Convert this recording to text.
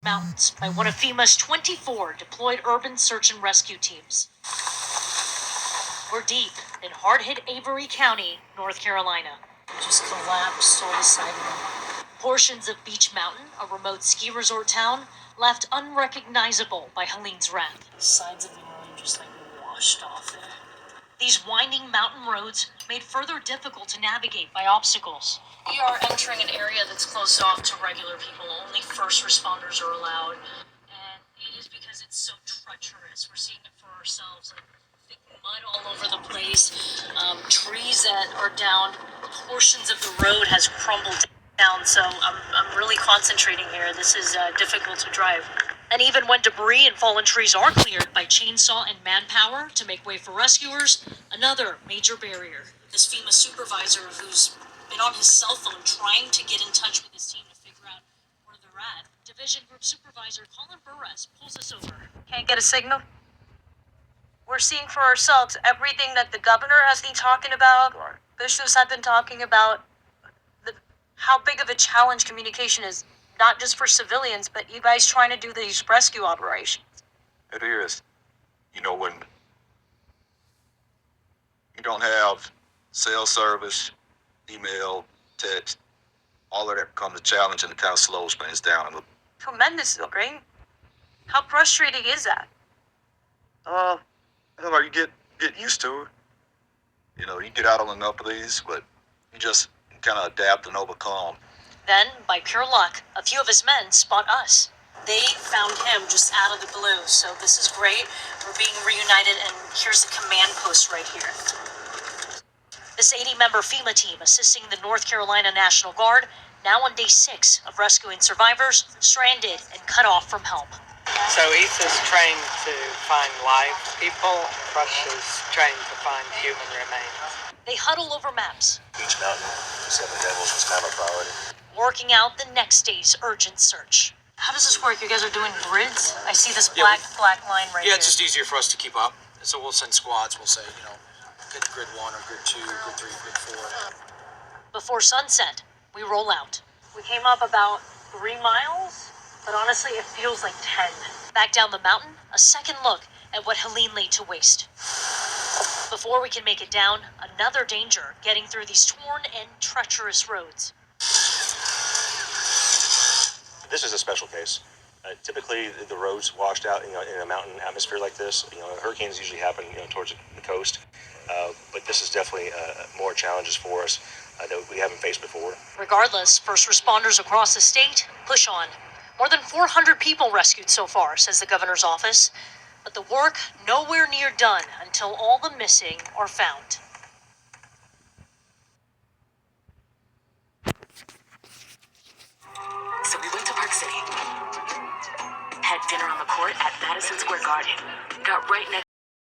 Mountains by one of FEMA's 24 deployed urban search and rescue teams. We're deep in hard-hit Avery County, North Carolina. It just collapsed on the sidewalk. Portions of Beech Mountain, a remote ski resort town, left unrecognizable by Helene's wrath. The sides of the road just washed off it. These winding mountain roads made further difficult to navigate by obstacles. We are entering an area that's closed off to regular people. Only first responders are allowed. And it is because it's so treacherous. We're seeing it for ourselves. Thick mud all over the place. Trees that are down. Portions of the road has crumbled down. So I'm really concentrating here. This is difficult to drive. And even when debris and fallen trees are cleared by chainsaw and manpower to make way for rescuers, another major barrier. This FEMA supervisor who's been on his cell phone trying to get in touch with his team to figure out where they're at. Division Group Supervisor Colin Burress pulls us over. Can't get a signal? We're seeing for ourselves everything that the governor has been talking about, or officials have been talking about, how big of a challenge communication is, not just for civilians, but you guys trying to do these rescue operations. It is. You know, when you don't have cell service, email, text, all of that becomes a challenge and it kind of slows things down a little. Tremendous, right? How frustrating is that? I don't know, you get used to it. You know, you get out on enough of these, but you just kind of adapt and overcome. Then, by pure luck, a few of his men spot us. They found him just out of the blue, so this is great. We're being reunited, and here's the command post right here. This 80-member FEMA team assisting the North Carolina National Guard, now on day 6 of rescuing survivors stranded and cut off from help. So Etha's trained to find live people, Crush is trained to find human remains. They huddle over maps, Beech Mountain, 7 Devils was kind of a priority. working out the next day's urgent search. How does this work? You guys are doing grids? I see this black line right here. Yeah, it's just easier for us to keep up. So we'll send squads. We'll say, get grid 1 or grid 2, grid 3, grid 4. Before sunset, we roll out. We came up about 3 miles, but honestly, it feels like 10. Back down the mountain, a second look at what Helene laid to waste. Before we can make it down, another danger getting through these torn and treacherous roads. This is a special case. Typically, the roads washed out, in a mountain atmosphere like this. Hurricanes usually happen, towards the coast. But this is definitely more challenges for us that we haven't faced before. Regardless, first responders across the state push on. More than 400 people rescued so far, says the governor's office. But the work nowhere near done until all the missing are found. So we went to Park City, had dinner on the court at Madison Square Garden, got right next